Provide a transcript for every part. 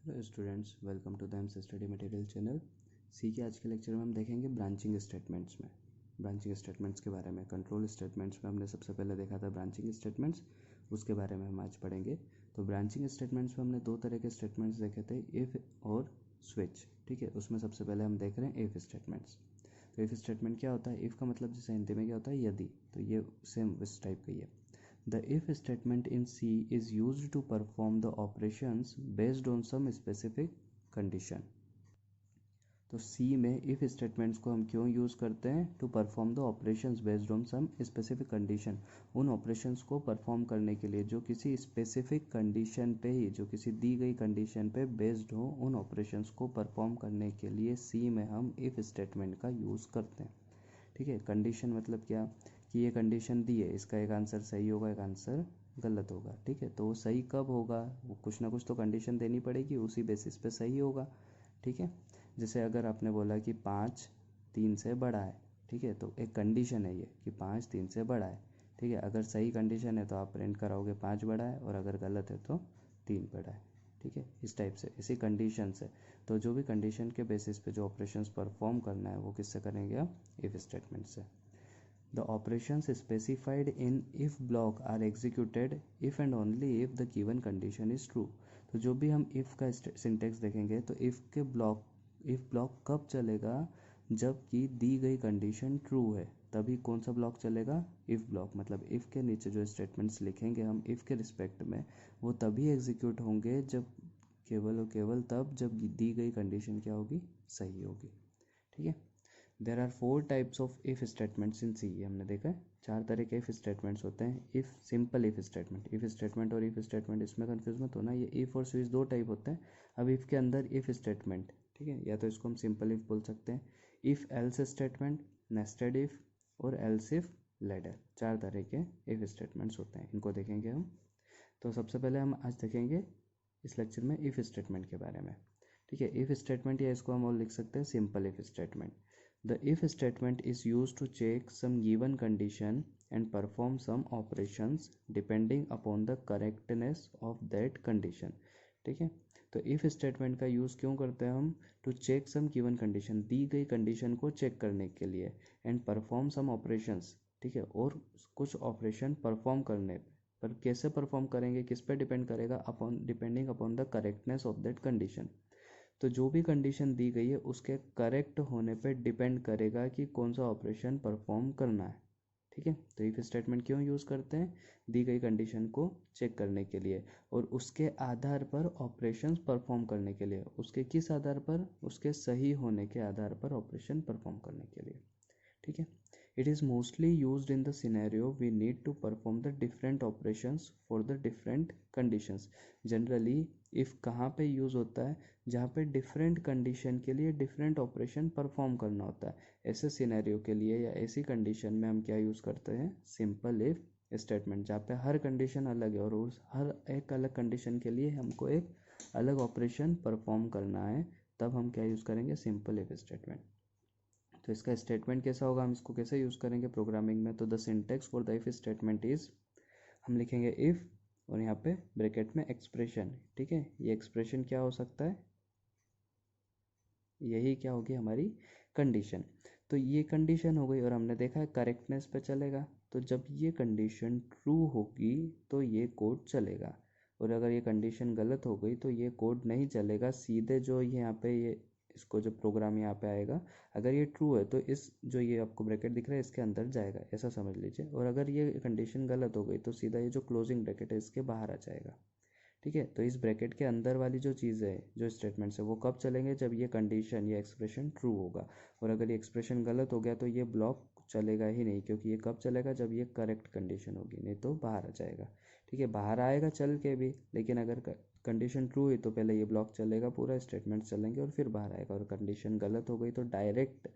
Hello students, welcome to the AIMS study material channel. C के आज के lecture में हम देखेंगे ब्रांचिंग स्टेटमेंट्स में ब्रांचिंग स्टेटमेंट्स के बारे में। कंट्रोल स्टेटमेंट्स में हमने सबसे पहले देखा था ब्रांचिंग स्टेटमेंट्स, उसके बारे में हम आज पढ़ेंगे। तो ब्रांचिंग स्टेटमेंट्स में हमने दो तरह के स्टेटमेंट्स देखे थे, इफ़ और स्विच। ठीक है, उसमें सबसे पहले हम देख रहे हैं इफ़ स्टेटमेंट्स। तो इफ़ स्टेटमेंट क्या होता है? इफ़ का मतलब जैसे हिंदी में क्या होता है, यदि। तो ये सेम इस टाइप का ही है। The if statement in C is used to perform the operations based on some specific condition. तो C में if statements को हम क्यों यूज़ करते हैं? To perform the operations based on some specific condition. उन operations को perform करने के लिए जो किसी specific condition पे ही, जो किसी दी गई condition पे based हो, उन operations को perform करने के लिए C में हम if statement का यूज़ करते हैं। ठीक है, कंडीशन मतलब क्या कि ये कंडीशन दी है, इसका एक आंसर सही होगा, एक आंसर गलत होगा। ठीक है, तो वो सही कब होगा? वो कुछ ना कुछ तो कंडीशन देनी पड़ेगी, उसी बेसिस पे सही होगा। ठीक है, जैसे अगर आपने बोला कि 5 3 से बड़ा है, ठीक है, तो एक कंडीशन है ये कि 5 3 से बड़ा है। ठीक है, अगर सही कंडीशन है तो आप प्रिंट कराओगे 5 बड़ा है, और अगर गलत है तो 3 बड़ा है। ठीक है, इस टाइप से, इसी कंडीशन से। तो जो भी कंडीशन के बेसिस पे जो ऑपरेशंस परफॉर्म करना है वो किससे करेंगे आप? इफ स्टेटमेंट से। The operations specified in if block are executed if and only if the given condition is true. तो जो भी हम इफ का सिंटेक्स देखेंगे, तो इफ ब्लॉक कब चलेगा? जबकि दी गई कंडीशन ट्रू है, तभी कौन सा ब्लॉक चलेगा? If block. मतलब इफ के नीचे जो स्टेटमेंट्स लिखेंगे हम इफ के रिस्पेक्ट में, वो तभी एग्जीक्यूट होंगे जब, केवल और केवल तब, जब दी गई कंडीशन क्या होगी? सही होगी। ठीक है, there are 4 types of if statements in C. हमने देखा है 4 तरह के इफ स्टेटमेंट्स होते हैं। इफ सिंपल इफ स्टेटमेंट और इफ स्टेटमेंट, इसमें कन्फ्यूज मत होना, ये इफ और स्विच दो टाइप होते हैं। अब इफ के अंदर इफ स्टेटमेंट, ठीक है, या तो इसको हम सिंपल इफ बोल सकते हैं, if else statement, nested if और एल्स इफ लैडर। 4 तरह के इफ स्टेटमेंट्स होते हैं, इनको देखेंगे हम। तो सबसे पहले हम आज देखेंगे इस लेक्चर में इफ स्टेटमेंट के बारे में। ठीक है, इफ स्टेटमेंट, या इसको हम और लिख सकते हैं simple if statement. The if statement is used to check some given condition and perform some operations depending upon the correctness of that condition. ठीक है, तो if statement का यूज़ क्यों करते हैं हम? To check some given condition, दी गई condition को चेक करने के लिए, and perform some operations, ठीक है, और कुछ ऑपरेशन परफॉर्म करने पर कैसे परफॉर्म करेंगे, किस पे डिपेंड करेगा? Upon, depending upon the correctness of that condition. तो जो भी कंडीशन दी गई है उसके करेक्ट होने पे डिपेंड करेगा कि कौन सा ऑपरेशन परफॉर्म करना है। ठीक है, तो इफ स्टेटमेंट क्यों यूज़ करते हैं? दी गई कंडीशन को चेक करने के लिए, और उसके आधार पर ऑपरेशंस परफॉर्म करने के लिए। उसके किस आधार पर? उसके सही होने के आधार पर ऑपरेशन परफॉर्म करने के लिए। ठीक है, it is mostly used in the scenario we need to perform the different operations for the different conditions. generally if कहाँ पे यूज़ होता है? जहाँ पे डिफरेंट कंडीशन के लिए डिफरेंट ऑपरेशन परफॉर्म करना होता है, ऐसे सिनेरियो के लिए या ऐसी कंडीशन में हम क्या यूज़ करते हैं? सिंपल इफ स्टेटमेंट, जहाँ पे हर कंडीशन अलग है और उस हर एक अलग कंडीशन के लिए हमको एक अलग ऑपरेशन परफॉर्म करना है, तब हम क्या यूज़ करेंगे? Simple if statement. तो इसका स्टेटमेंट कैसा होगा, हम इसको कैसे यूज़ करेंगे प्रोग्रामिंग में? तो the syntax for the if statement is, हम लिखेंगे इफ और यहाँ पे ब्रैकेट में एक्सप्रेशन। ठीक है, ये एक्सप्रेशन क्या हो सकता है? यही क्या होगी? हमारी कंडीशन। तो ये कंडीशन हो गई, और हमने देखा है करेक्टनेस पे चलेगा। तो जब ये कंडीशन ट्रू होगी तो ये कोड चलेगा, और अगर ये कंडीशन गलत हो गई तो ये कोड नहीं चलेगा। सीधे जो यहाँ पे ये इसको जो प्रोग्राम यहाँ पे आएगा, अगर ये ट्रू है तो इस जो ये आपको ब्रैकेट दिख रहा है इसके अंदर जाएगा, ऐसा समझ लीजिए। और अगर ये कंडीशन गलत हो गई तो सीधा ये जो क्लोजिंग ब्रैकेट है इसके बाहर आ जाएगा। ठीक है, तो इस ब्रैकेट के अंदर वाली जो चीज़ है, जो स्टेटमेंट्स है, वो कब चलेंगे? जब ये कंडीशन या एक्सप्रेशन ट्रू होगा। और अगर ये एक्सप्रेशन गलत हो गया तो ये ब्लॉक चलेगा ही नहीं, क्योंकि ये कब चलेगा? जब ये करेक्ट कंडीशन होगी, नहीं तो बाहर आ जाएगा। ठीक है, बाहर आएगा चल के भी, लेकिन अगर कंडीशन ट्रू हुई तो पहले ये ब्लॉक चलेगा, पूरा स्टेटमेंट चलेंगे, और फिर बाहर आएगा। और कंडीशन गलत हो गई तो डायरेक्ट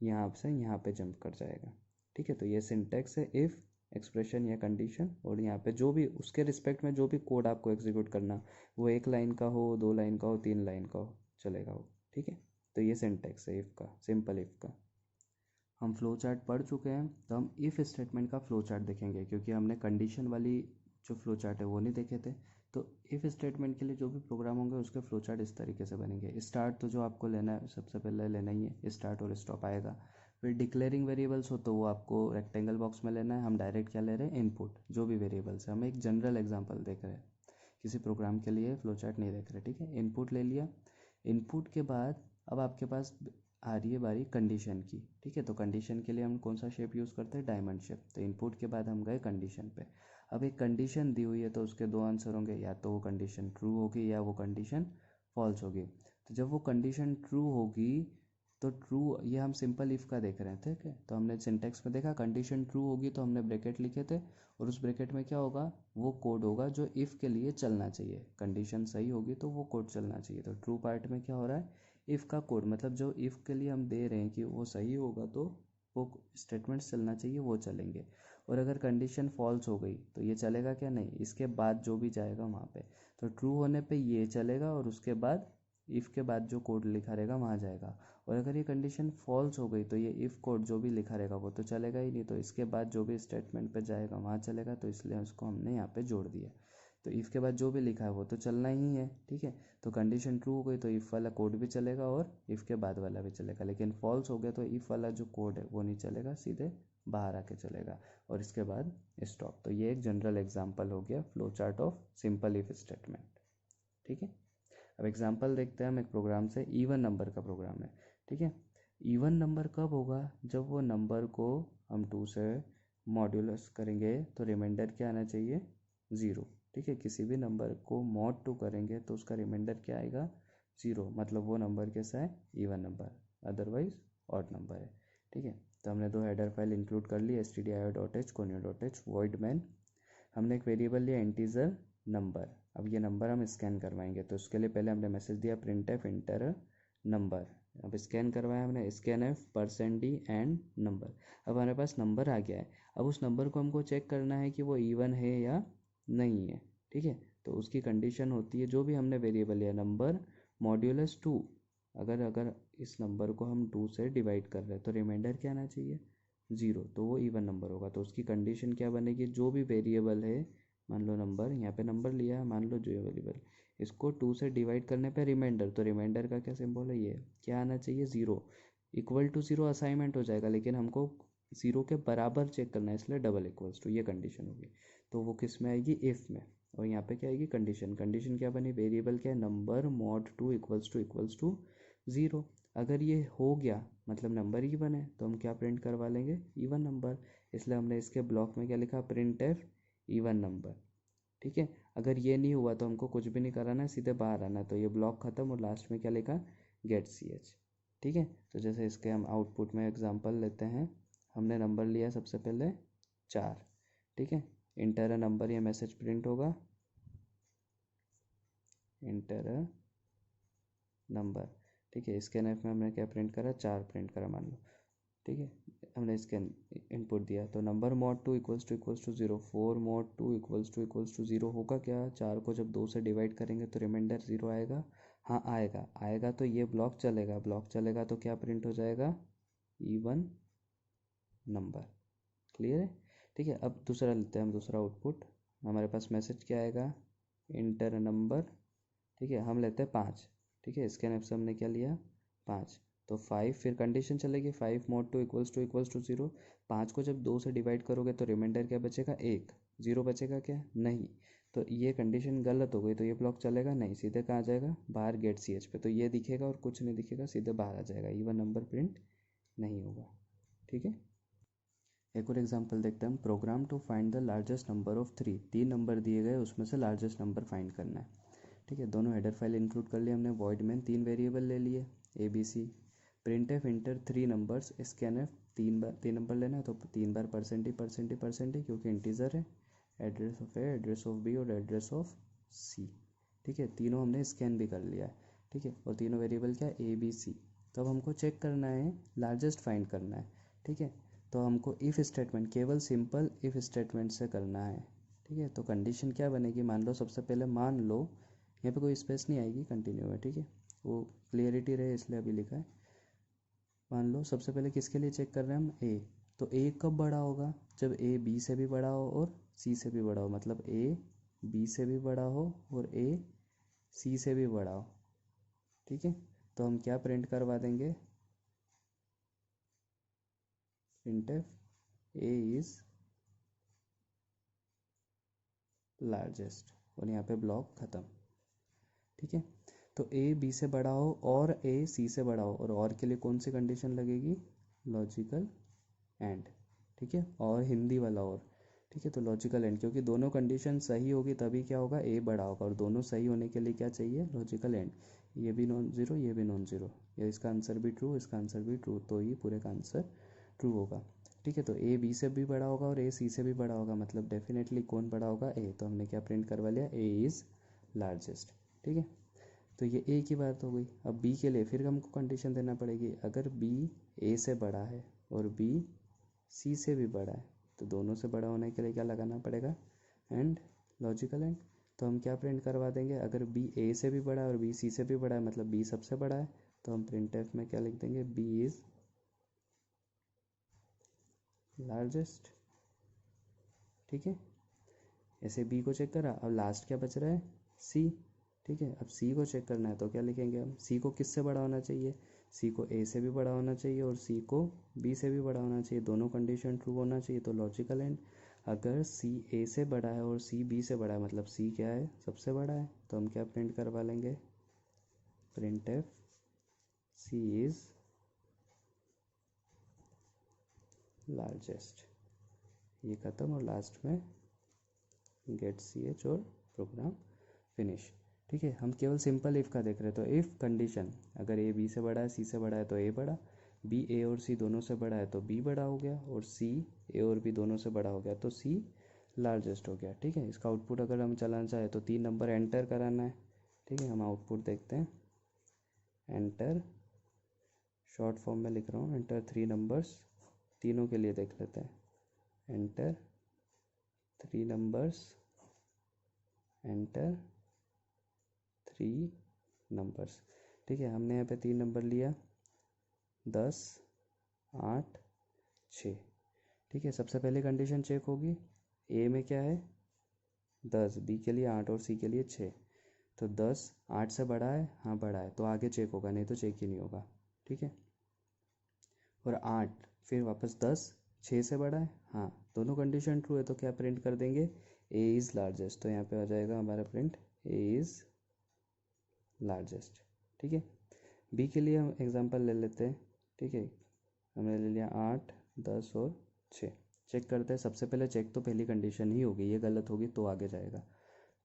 यहाँ से यहाँ पे जंप कर जाएगा। ठीक है, तो ये सिंटेक्स है इफ़, एक्सप्रेशन या कंडीशन, और यहाँ पे जो भी उसके रिस्पेक्ट में जो भी कोड आपको एग्जीक्यूट करना, वो 1 लाइन का हो, 2 लाइन का हो, 3 लाइन का हो, चलेगा वो। ठीक है, तो ये सिंटेक्स है इफ़ का, सिंपल इफ़ का। हम फ्लो चार्ट पढ़ चुके हैं, तो हम इफ़ स्टेटमेंट का फ्लो चार्ट देखेंगे, क्योंकि हमने कंडीशन वाली जो फ्लो चार्ट है वो नहीं देखे थे। तो इफ़ स्टेटमेंट के लिए जो भी प्रोग्राम होंगे उसके फ्लो चार्ट इस तरीके से बनेंगे। स्टार्ट तो जो आपको लेना है सबसे पहले लेना ही है, स्टार्ट और स्टॉप आएगा। फिर डिक्लेयरिंग वेरिएबल्स हो तो वो आपको रेक्टेंगल बॉक्स में लेना है। हम डायरेक्ट क्या ले रहे हैं, इनपुट जो भी वेरिएबल्स है। हम एक जनरल एग्जांपल देख रहे हैं, किसी प्रोग्राम के लिए फ्लो चार्ट नहीं देख रहे, ठीक है। इनपुट ले लिया। इनपुट के बाद अब आपके पास आ रही है बारी कंडीशन की, ठीक है। तो कंडीशन के लिए हम कौन सा शेप यूज़ करते हैं, डायमंड शेप। तो इनपुट के बाद हम गए कंडीशन पे। अब एक कंडीशन दी हुई है तो उसके दो आंसर होंगे, या तो वो कंडीशन ट्रू होगी या वो कंडीशन फॉल्स होगी। तो जब वो कंडीशन ट्रू होगी तो ट्रू, ये हम सिंपल इफ़ का देख रहे हैं, ठीक है। तो हमने सिंटेक्स में देखा कंडीशन ट्रू होगी तो हमने ब्रैकेट लिखे थे, और उस ब्रैकेट में क्या होगा, वो कोड होगा जो इफ़ के लिए चलना चाहिए। कंडीशन सही होगी तो वो कोड चलना चाहिए। तो ट्रू पार्ट में क्या हो रहा है, इफ़ का कोड, मतलब जो इफ़ के लिए हम दे रहे हैं कि वो सही होगा तो वो स्टेटमेंट्स चलना चाहिए, वो चलेंगे। और अगर कंडीशन फॉल्स हो गई तो ये चलेगा क्या, नहीं। इसके बाद जो भी जाएगा वहाँ पे, तो ट्रू होने पे ये चलेगा और उसके बाद इफ़ के बाद जो कोड लिखा रहेगा वहाँ जाएगा। और अगर ये कंडीशन फॉल्स हो गई तो ये इफ़ कोड जो भी लिखा रहेगा वो तो चलेगा ही नहीं, तो इसके बाद जो भी स्टेटमेंट पे जाएगा वहाँ चलेगा। तो इसलिए उसको हमने यहाँ पे जोड़ दिया। तो इफ़ के बाद जो भी लिखा है वो तो चलना ही है, ठीक है। तो कंडीशन ट्रू हो गई तो इफ़ वाला कोड भी चलेगा और इफ़ के बाद वाला भी चलेगा। लेकिन फॉल्स हो गया तो इफ़ वाला जो कोड है वो नहीं चलेगा, सीधे बाहर आके चलेगा। और इसके बाद स्टॉप। तो ये एक जनरल एग्जांपल हो गया flow chart of simple if statement, ठीक है। अब एग्जांपल देखते हैं हम एक प्रोग्राम से। इवन नंबर का प्रोग्राम है, ठीक है। इवन नंबर कब होगा, जब वो नंबर को हम 2 से मॉड्यूलस करेंगे तो रिमाइंडर क्या आना चाहिए, 0, ठीक है। किसी भी नंबर को मॉड 2 करेंगे तो उसका रिमाइंडर क्या आएगा, 0। मतलब वो नंबर कैसा है, even number, otherwise odd number है, ठीक है। तो हमने दो हेडर फाइल इंक्लूड कर ली, stdio.h conio.h void main। हमने एक वेरिएबल लिया इंटीजर नंबर। अब ये नंबर हम स्कैन करवाएंगे तो उसके लिए पहले हमने मैसेज दिया प्रिंट एफ इंटर नंबर। अब स्कैन करवाया हमने, scan F %d and number. अब हमारे पास नंबर आ गया है। अब उस नंबर को हमको चेक करना है कि वो इवन है या नहीं है, ठीक है। तो उसकी कंडीशन होती है, जो भी हमने वेरिएबल लिया नंबर मॉड्यूलस 2, अगर अगर इस नंबर को हम 2 से डिवाइड कर रहे हैं तो रिमाइंडर क्या आना चाहिए, 0। तो वो इवन नंबर होगा। तो उसकी कंडीशन क्या बनेगी, जो भी वेरिएबल है, मान लो नंबर, यहाँ पे नंबर लिया है, मान लो जो वेरिएबल, इसको 2 से डिवाइड करने पे रिमाइंडर, तो रिमाइंडर का क्या सिंबल है, ये क्या आना चाहिए, 0। इक्वल टू 0 असाइनमेंट हो जाएगा, लेकिन हमको 0 के बराबर चेक करना है, इसलिए डबल इक्वल्स टू, ये कंडीशन होगी। तो वो किस में आएगी, इफ़ में। और यहाँ पे क्या आएगी, कंडीशन। कंडीशन क्या बनी, वेरिएबल क्या है, नंबर मॉड 2 इक्वल्स टू 0। अगर ये हो गया मतलब नंबर इवन है तो हम क्या प्रिंट करवा लेंगे, इवन नंबर। इसलिए हमने इसके ब्लॉक में क्या लिखा, प्रिंट एफ इवन नंबर, ठीक है। अगर ये नहीं हुआ तो हमको कुछ भी नहीं कराना है, सीधे बाहर आना है। तो ये ब्लॉक ख़त्म और लास्ट में क्या लिखा, गेट ch, ठीक है। तो जैसे इसके हम आउटपुट में एग्जांपल लेते हैं। हमने नंबर लिया सबसे पहले 4, ठीक है। इंटर नंबर, ये मैसेज प्रिंट होगा, इंटर नंबर, ठीक है। स्कैन एफ में हमने क्या प्रिंट करा, 4 प्रिंट करा मान लो, ठीक है। हमने स्कैन इनपुट दिया तो number mod 2 equals to 0, 4 mod 2 equals to 0 होगा क्या, 4 को जब 2 से डिवाइड करेंगे तो रिमाइंडर 0 आएगा, हाँ आएगा। आएगा तो ये ब्लॉक चलेगा, ब्लॉक चलेगा तो क्या प्रिंट हो जाएगा, इवन नंबर। क्लियर है, ठीक है। अब दूसरा लेते हैं हम, दूसरा आउटपुट। हमारे पास मैसेज क्या आएगा, इंटर नंबर, ठीक है। हम लेते हैं 5, ठीक है। स्कैन एफ से हमने क्या लिया, 5। तो 5, फिर कंडीशन चलेगी 5 मॉड 2 इक्वल्स टू 0। 5 को जब 2 से डिवाइड करोगे तो रिमाइंडर क्या बचेगा, 1, 0 बचेगा क्या, नहीं। तो ये कंडीशन गलत हो गई, तो ये ब्लॉक चलेगा नहीं, सीधे कहाँ जाएगा, बाहर गेट ch पे। तो ये दिखेगा और कुछ नहीं दिखेगा, सीधे बाहर आ जाएगा, इवन नंबर प्रिंट नहीं होगा, ठीक है। एक और एग्जांपल देखते हैं हम। Program to find the largest number of 3, 3 number दिए गए उसमें से लार्जेस्ट नंबर फाइंड करना है, ठीक है। दोनों हेडर फाइल इंक्लूड कर लिए हमने, वॉइड में 3 वेरिएबल ले लिए, A B C. Print F enter 3 numbers, scan F 3 number लेना है तो 3 बार %d क्योंकि इंटीजर है। Address of A, address of B और एड्रेस ऑफ सी, ठीक है। तीनों हमने स्कैन भी कर लिया है, ठीक है। और तीनों वेरिएबल क्या, ए बी सी। तो अब हमको चेक करना है, लार्जेस्ट फाइंड करना है, ठीक है। तो हमको इफ़ स्टेटमेंट, केवल सिंपल इफ़ स्टेटमेंट से करना है, ठीक है। तो कंडीशन क्या बनेगी, मान लो सबसे पहले, मान लो यहाँ पे कोई स्पेस नहीं आएगी, कंटिन्यू है, ठीक है। वो क्लियरिटी रहे इसलिए अभी लिखा है। मान लो सबसे पहले किसके लिए चेक कर रहे हैं हम, ए। तो ए कब बड़ा होगा, जब ए बी से भी बड़ा हो और सी से भी बड़ा हो, मतलब ए बी से भी बड़ा हो और ए सी से भी बड़ा हो, ठीक है। तो हम क्या प्रिंट करवा देंगे, प्रिंटफ ए इज लार्जेस्ट, और यहाँ पे ब्लॉक ख़त्म, ठीक है। तो ए बी से बड़ा हो और ए सी से बड़ा हो, और के लिए कौन सी कंडीशन लगेगी, लॉजिकल एंड, ठीक है, और हिंदी वाला और, ठीक है। तो लॉजिकल एंड, क्योंकि दोनों कंडीशन सही होगी तभी क्या होगा, ए बड़ा होगा, और दोनों सही होने के लिए क्या चाहिए, लॉजिकल एंड। ये भी नॉन ज़ीरो, ये भी नॉन ज़ीरो, या इसका आंसर भी ट्रू, इसका आंसर भी ट्रू, तो ये पूरे का आंसर ट्रू होगा, ठीक है। तो ए बी से भी बड़ा होगा और ए सी से भी बड़ा होगा, मतलब डेफिनेटली कौन बड़ा होगा, ए। तो हमने क्या प्रिंट करवा लिया, ए इज़ लार्जेस्ट, ठीक है। तो ये ए की बात हो गई। अब बी के लिए फिर हमको कंडीशन देना पड़ेगी, अगर बी ए से बड़ा है और बी सी से भी बड़ा है, तो दोनों से बड़ा होने के लिए क्या लगाना पड़ेगा, एंड, लॉजिकल एंड। तो हम क्या प्रिंट करवा देंगे, अगर बी ए से भी बड़ा है और बी सी से भी बड़ा है, मतलब बी सबसे बड़ा है, तो हम प्रिंट एफ में क्या लिख देंगे, बी इज़ लार्जेस्ट, ठीक है। ऐसे बी को चेक करा, अब लास्ट क्या बच रहा है, सी, ठीक है। अब सी को चेक करना है तो क्या लिखेंगे हम, सी को किससे बड़ा होना चाहिए, सी को ए से भी बड़ा होना चाहिए और सी को बी से भी बड़ा होना चाहिए, दोनों कंडीशन ट्रू होना चाहिए, तो लॉजिकल एंड। अगर सी ए से बड़ा है और सी बी से बड़ा है, मतलब सी क्या है, सबसे बड़ा है, तो हम क्या प्रिंट करवा लेंगे, print F C is largest, ये ख़त्म, और लास्ट में गेट सी एच और प्रोग्राम फिनिश, ठीक है। हम केवल सिंपल इफ़ का देख रहे हैं, तो इफ़ कंडीशन, अगर ए बी से बड़ा है, सी से बड़ा है तो ए बड़ा, बी ए और सी दोनों से बड़ा है तो बी बड़ा हो गया, और सी ए और बी दोनों से बड़ा हो गया तो सी लार्जेस्ट हो गया, ठीक है। इसका आउटपुट अगर हम चलाना चाहें तो 3 नंबर एंटर कराना है, ठीक है। हम आउटपुट देखते हैं, एंटर, शॉर्ट फॉर्म में लिख रहा हूँ, एंटर 3 नंबर्स, तीनों के लिए देख लेते हैं, एंटर 3 नंबर्स, एंटर 3 नंबर्स, ठीक है। हमने यहाँ पे 3 नंबर लिया, 10, 8, 6, ठीक है। सबसे पहले कंडीशन चेक होगी, ए में क्या है 10, बी के लिए 8 और सी के लिए 6, तो 10 8 से बड़ा है, हाँ बड़ा है, तो आगे चेक होगा, नहीं तो चेक ही नहीं होगा, ठीक है। और 8 फिर वापस 10 6 से बड़ा है, हाँ, दोनों कंडीशन ट्रू है, तो क्या प्रिंट कर देंगे, ए इज़ लार्जेस्ट, तो यहाँ पे आ जाएगा हमारा प्रिंट, ए इज़ लार्जेस्ट, ठीक है। बी के लिए हम एग्जांपल ले लेते हैं, ठीक है। हमने ले लिया 8, 10 और 6, चेक करते हैं। सबसे पहले चेक तो पहली कंडीशन ही होगी, ये गलत होगी तो आगे जाएगा,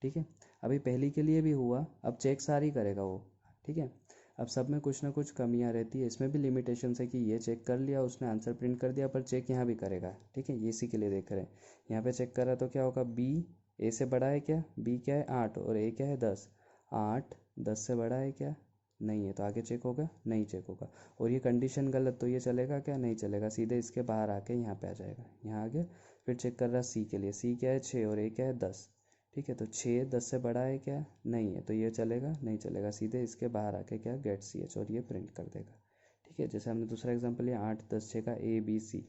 ठीक है। अभी पहली के लिए भी हुआ, अब चेक सारी करेगा वो, ठीक है। अब सब में कुछ ना कुछ कमियां रहती है, इसमें भी लिमिटेशन है कि ये चेक कर लिया उसने, आंसर प्रिंट कर दिया, पर चेक यहाँ भी करेगा, ठीक है। ये इसी के लिए देख रहे हैं, यहाँ पे चेक कर रहा तो क्या होगा, बी ए से बड़ा है क्या, बी क्या है 8 और ए क्या है 10, 8 10 से बड़ा है क्या, नहीं है, तो आगे चेक होगा, नहीं चेक होगा। और ये कंडीशन गलत, तो ये चलेगा क्या, नहीं चलेगा, सीधे इसके बाहर आके यहाँ पे आ जाएगा, यहाँ आ गया। फिर चेक कर रहा सी के लिए, सी क्या है 6 और ए क्या है 10, ठीक है। तो 6 10 से बड़ा है क्या, नहीं है, तो ये चलेगा, नहीं चलेगा, सीधे इसके बाहर आके क्या, गेट सी एच, और ये प्रिंट कर देगा, ठीक है। जैसे हमने दूसरा एग्जांपल लिया 8 10 6 का ए बी सी,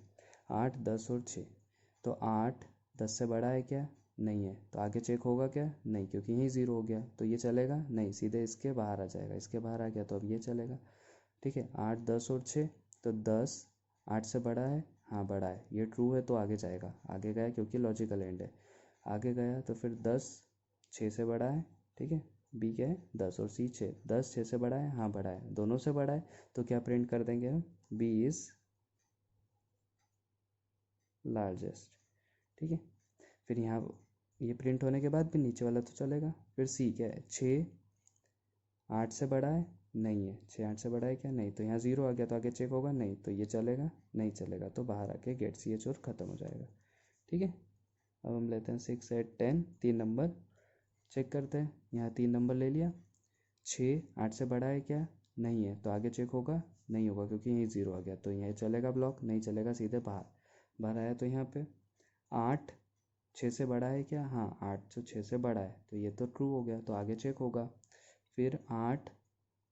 8 10 और 6, तो 8 10 से बड़ा है क्या, नहीं है, तो आगे चेक होगा क्या, नहीं, क्योंकि यही ज़ीरो हो गया, तो ये चलेगा नहीं, सीधे इसके बाहर आ जाएगा, इसके बाहर आ गया तो अब ये चलेगा, ठीक है। 8 10 और 6, तो 10 8 से बड़ा है, हाँ बड़ा है, ये ट्रू है तो आगे जाएगा, आगे गया क्योंकि लॉजिकल एंड है, आगे गया तो फिर 10 6 से बड़ा है, ठीक है। बी क्या है 10 और सी 6, 10 6 से बड़ा है, हाँ बड़ा है, दोनों से बड़ा है, तो क्या प्रिंट कर देंगे हम, बी इज़ लार्जेस्ट, ठीक है। फिर यहाँ ये प्रिंट होने के बाद भी नीचे वाला तो चलेगा। फिर सी क्या है, 6 8 से बड़ा है, नहीं है, 6 8 से बड़ा है क्या, नहीं, तो यहाँ ज़ीरो आ गया, तो आगे चेक होगा, नहीं, तो ये चलेगा, नहीं चलेगा, तो बाहर आके गेट सी एच और ख़त्म हो जाएगा, ठीक है। अब हम लेते हैं 6 8 10, 3 नंबर चेक करते हैं, यहाँ 3 नंबर ले लिया, 6 8 से बड़ा है क्या, नहीं है, तो आगे चेक होगा, नहीं होगा, क्योंकि यहीं ज़ीरो आ गया, तो यहाँ चलेगा ब्लॉक, नहीं चलेगा, सीधे बाहर, बाहर आया तो यहाँ पे 8 6 से बड़ा है क्या, हाँ 8 तो 6 से बड़ा है, तो ये तो ट्रू हो गया, तो आगे चेक होगा। फिर 8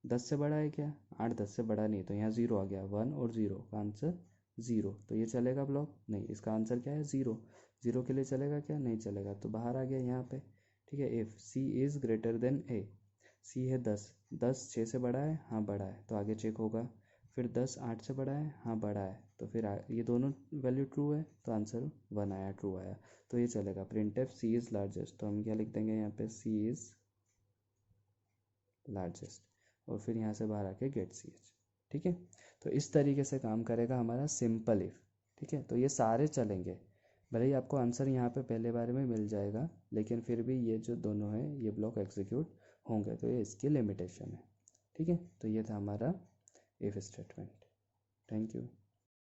10 से बड़ा है क्या, 8 10 से बड़ा नहीं, तो यहाँ ज़ीरो आ गया, 1 और 0 का आंसर 0, तो ये चलेगा ब्लॉक, नहीं, इसका आंसर क्या है 0, 0 के लिए चलेगा क्या, नहीं चलेगा, तो बाहर आ गया यहाँ पे, ठीक है। If C is greater than A, C है 10, 10 6 से बड़ा है, हाँ बड़ा है, तो आगे चेक होगा। फिर 10 8 से बड़ा है, हाँ बड़ा है, तो फिर ये दोनों वैल्यू ट्रू है, तो आंसर 1 आया, ट्रू आया, तो ये चलेगा। Print F C is largest, तो हम क्या लिख देंगे यहाँ पे, सी इज़ लार्जेस्ट, और फिर यहाँ से बाहर आके गेट सी एच। ठीक है, तो इस तरीके से काम करेगा हमारा सिंपल इफ़। ठीक है, तो ये सारे चलेंगे, भले ही आपको आंसर यहाँ पे पहले बारे में मिल जाएगा, लेकिन फिर भी ये जो दोनों हैं ये ब्लॉक एग्जीक्यूट होंगे, तो ये इसकी लिमिटेशन है। ठीक है, तो ये था हमारा इफ़ स्टेटमेंट। Thank you.